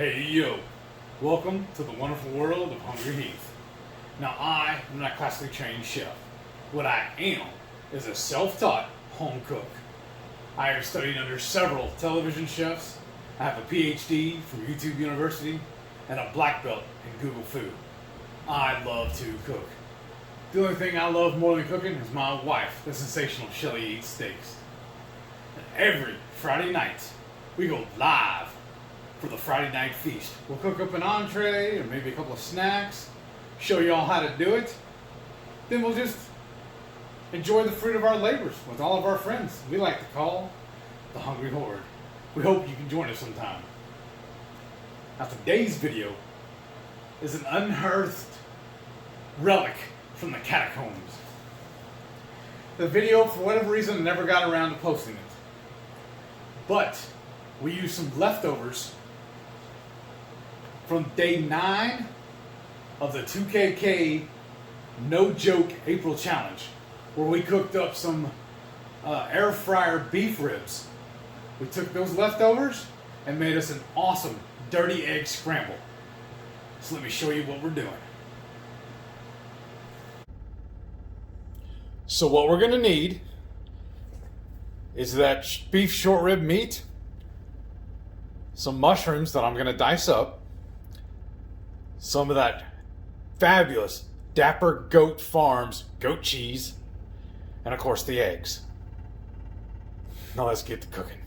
Hey yo, welcome to the wonderful world of Hungry Heath. Now I am not a classically trained chef. What I am is a self-taught home cook. I have studied under several television chefs. I have a PhD from YouTube University and a black belt in Google Food. I love to cook. The only thing I love more than cooking is my wife, the sensational Shelly Eats Steaks. And every Friday night, we go live for the Friday night feast. We'll cook up an entree or maybe a couple of snacks, show you all how to do it. Then we'll just enjoy the fruit of our labors with all of our friends we like to call the Hungry Horde. We hope you can join us sometime. Now today's video is an unearthed relic from the catacombs. The video, for whatever reason, never got around to posting it. But we used some leftovers from day 9 of the 2KK No Joke April Challenge, where we cooked up some air fryer beef ribs. We took those leftovers and made us an awesome dirty egg scramble. So let me show you what we're doing. So what we're gonna need is that beef short rib meat, some mushrooms that I'm gonna dice up, some of that fabulous Dapper Goat Farms goat cheese, and of course the eggs. Now let's get to cooking.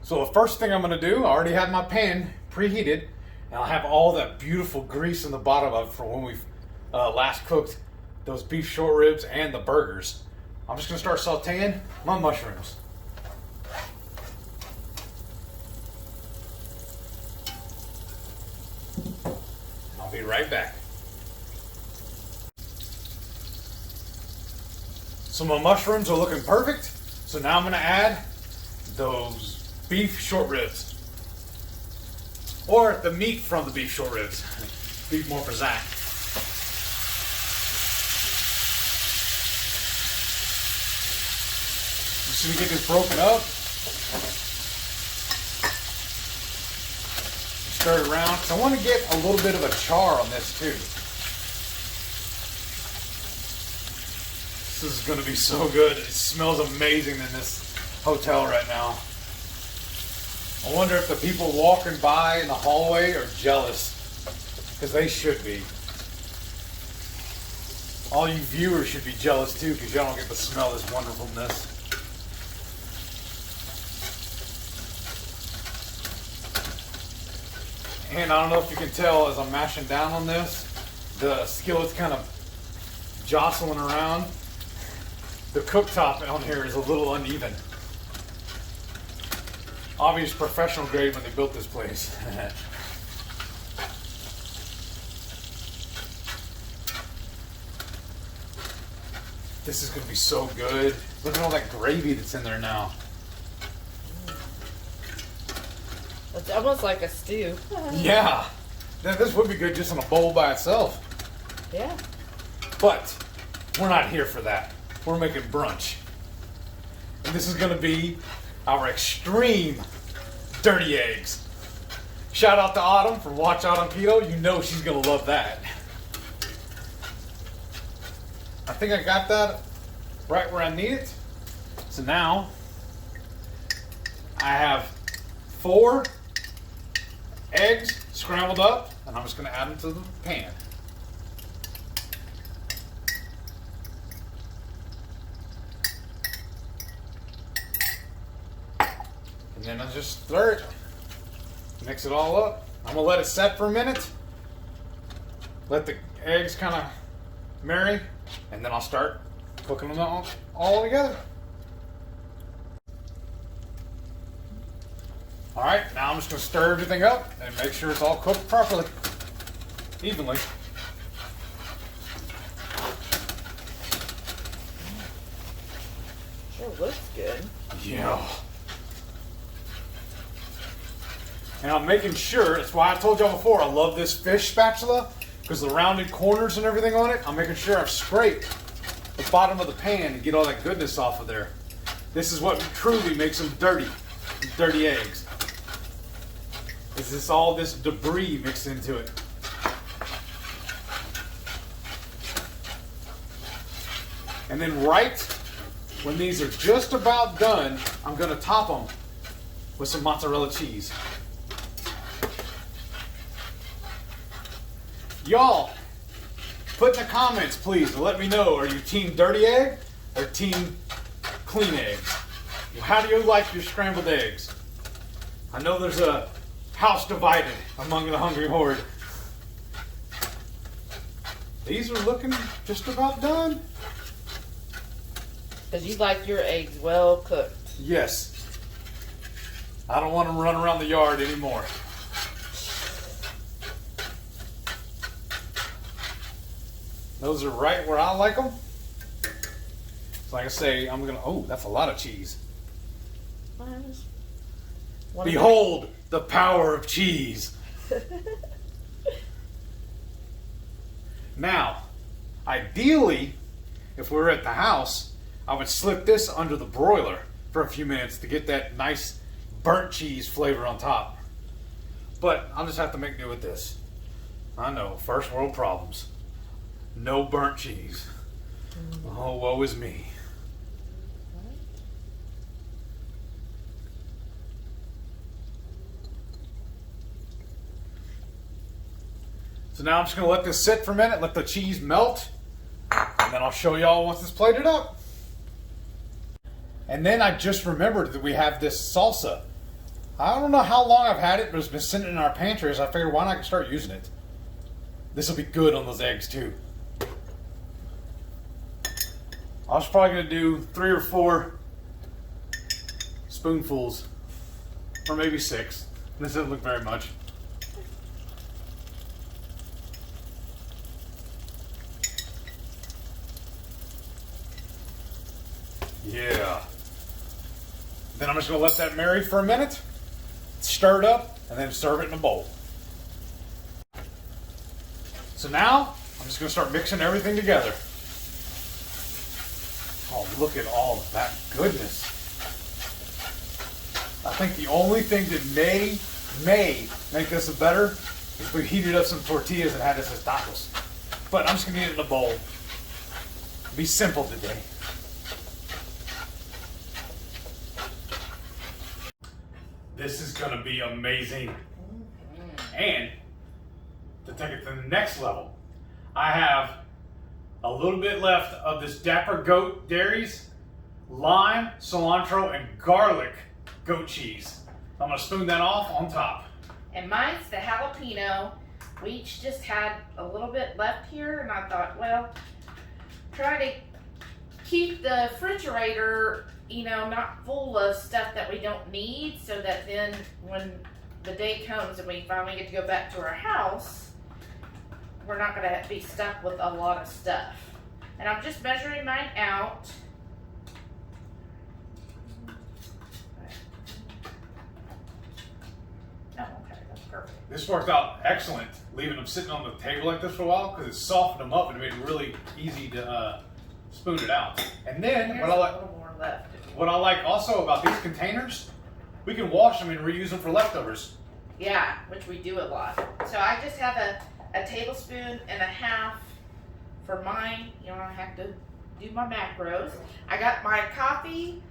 So the first thing I'm gonna do, I already have my pan preheated, and I'll have all that beautiful grease in the bottom of it from when we've last cooked those beef short ribs and the burgers. I'm just gonna start sauteing my mushrooms. I'll be right back. So my mushrooms are looking perfect. So now I'm gonna add those beef short ribs. Or the meat from the beef short ribs. Beef more for Zach. Just gonna get this broken up. Stir it around, because I want to get a little bit of a char on this too. This is going to be so good. It smells amazing in this hotel right now. I wonder if the people walking by in the hallway are jealous, because they should be. All you viewers should be jealous too, because y'all don't get to smell this wonderfulness. And I don't know if you can tell as I'm mashing down on this, the skillet's kind of jostling around. The cooktop on here is a little uneven. Obvious professional grade when they built this place. This is going to be so good. Look at all that gravy that's in there now. It's almost like a stew. Yeah. Now, this would be good just in a bowl by itself. Yeah. But we're not here for that. We're making brunch. And this is going to be our extreme dirty eggs. Shout out to Autumn from Watch Autumn Keto. You know she's going to love that. I think I got that right where I need it. So now I have 4 eggs scrambled up, and I'm just going to add them to the pan. And then I just stir it, mix it all up. I'm going to let it set for a minute, let the eggs kind of marry, and then I'll start cooking them all together. Alright, now I'm just going to stir everything up and make sure it's all cooked properly, evenly. Sure looks good. Yeah. And I'm making sure, that's why I told y'all before, I love this fish spatula, because the rounded corners and everything on it, I'm making sure I've scraped the bottom of the pan and get all that goodness off of there. This is what truly makes them dirty eggs. is this all this debris mixed into it. And then right when these are just about done, I'm going to top them with some mozzarella cheese. Y'all, put in the comments, please, to let me know, are you team dirty egg or team clean eggs? How do you like your scrambled eggs? I know there's a house divided among the Hungry Horde. These are looking just about done. Because you like your eggs well cooked. Yes. I don't want them running around the yard anymore. Those are right where I like them. So like I say, I'm gonna, oh, that's a lot of cheese. Behold the power of cheese. Now, ideally, if we were at the house, I would slip this under the broiler for a few minutes to get that nice burnt cheese flavor on top. But I'll just have to make do with this. I know, first world problems. No burnt cheese. Oh, woe is me. So now I'm just going to let this sit for a minute, let the cheese melt, and then I'll show y'all once it's plated up. And then I just remembered that we have this salsa. I don't know how long I've had it, but it's been sitting in our pantry, so I figured why not start using it. This will be good on those eggs too. I was probably going to do 3 or 4 spoonfuls, or maybe 6. This doesn't look very much. Yeah. Then I'm just going to let that marinate for a minute, stir it up, and then serve it in a bowl. So now, I'm just going to start mixing everything together. Oh, look at all of that goodness. I think the only thing that may make this better is if we heated up some tortillas and had this as tacos. But I'm just going to eat it in a bowl. Be simple today. This is going to be amazing. And to take it to the next level, I have a little bit left of this Dapper Goat Dairies lime, cilantro, and garlic goat cheese. I'm going to spoon that off on top. And mine's the jalapeno. We each just had a little bit left here, and I thought, well, try to keep the refrigerator, you know, not full of stuff that we don't need, so that then when the day comes and we finally get to go back to our house, we're not going to be stuck with a lot of stuff. And I'm just measuring mine out. Oh, okay, that's perfect. This worked out excellent, leaving them sitting on the table like this for a while, because it softened them up and it made it really easy to spoon it out. And then There's what I like, a little more left. what I like also about these containers, we can wash them and reuse them for leftovers. Yeah, which we do a lot. So I just have a tablespoon and a half for mine. You know, I have to do my macros. I got my coffee.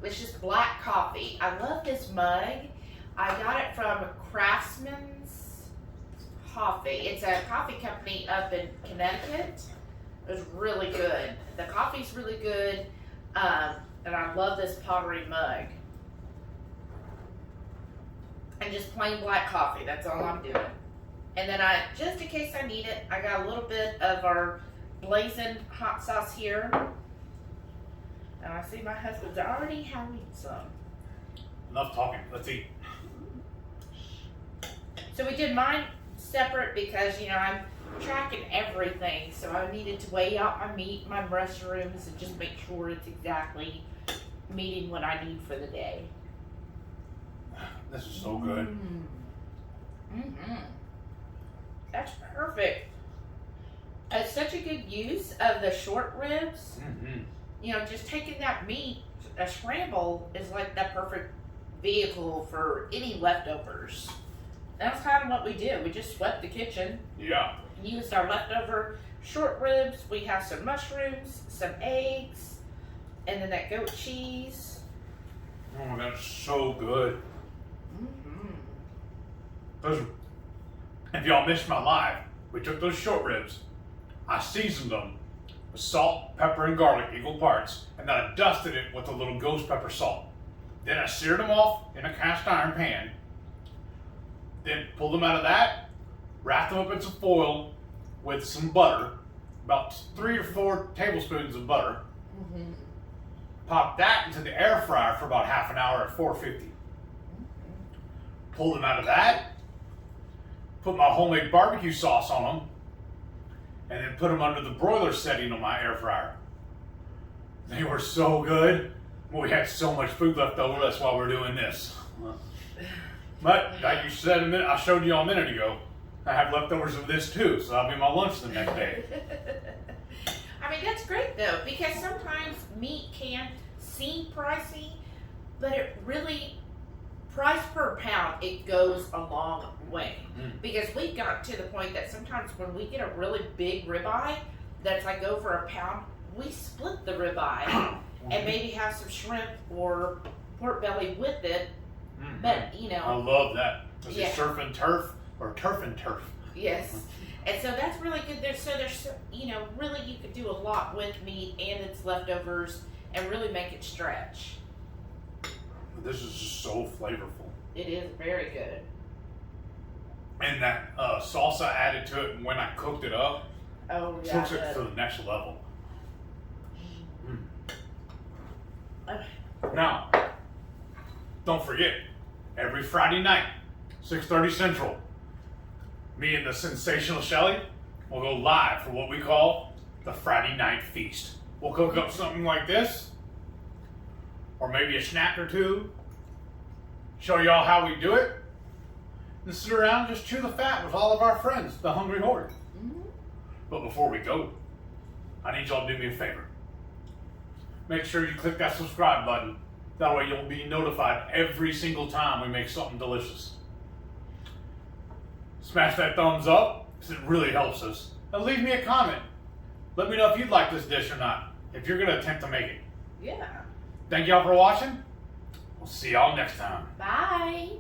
It's just black coffee. I love this mug. I got it from Craftsman's Coffee. It's a coffee company up in Connecticut. It was really good. The coffee's really good. And I love this pottery mug. And just plain black coffee. That's all I'm doing. And then just in case I need it, I got a little bit of our blazing hot sauce here. And I see my husband's already having some. Enough talking. Let's eat. So we did mine separate because, you know, I'm tracking everything. So I needed to weigh out my meat, my mushrooms, and just make sure it's exactly meeting what I need for the day. This is so good. Mm-hmm. That's perfect. It's such a good use of the short ribs. Mm-hmm. You know, just taking that meat, a scramble is like that perfect vehicle for any leftovers. That's kind of what we do. We just swept the kitchen. Yeah. Used our leftover short ribs. We have some mushrooms, some eggs, and then that goat cheese. Oh, that's so good. Those, if y'all missed my live, we took those short ribs, I seasoned them with salt, pepper, and garlic, equal parts, and then I dusted it with a little ghost pepper salt. Then I seared them off in a cast iron pan, then pulled them out of that, wrapped them up in some foil with some butter, about 3 or 4 tablespoons of butter, popped that into the air fryer for about half an hour at 450. Pulled them out of that, put my homemade barbecue sauce on them, and then put them under the broiler setting on my air fryer. They were so good. We had so much food left over, that's why we're doing this. But like you said I showed you a minute ago, I have leftovers of this too, so that'll be my lunch the next day. I mean, that's great though, because sometimes meat can seem pricey, but it really, price per pound, it goes a long way. Because we got to the point that sometimes when we get a really big ribeye that's like over a pound, we split the ribeye and maybe have some shrimp or pork belly with it. But you know, I love that. Is yeah. it surf and turf or turf and turf? Yes. And so that's really good. There's you know, really you could do a lot with meat and its leftovers and really make it stretch. This is just so flavorful. It is very good. And that salsa added to it when I cooked it up, Oh yeah. took it to the next level. Now, don't forget, every Friday night, 6:30 Central, me and the sensational Shelly will go live for what we call the Friday Night Feast. We'll cook up something like this, or maybe a snack or two, show y'all how we do it, and sit around and just chew the fat with all of our friends, the Hungry Horde. But before we go, I need y'all to do me a favor. Make sure you click that subscribe button. That way you'll be notified every single time we make something delicious. Smash that thumbs up, because it really helps us. And leave me a comment. Let me know if you'd like this dish or not, if you're going to attempt to make it. Yeah. Thank y'all for watching. We'll see y'all next time. Bye.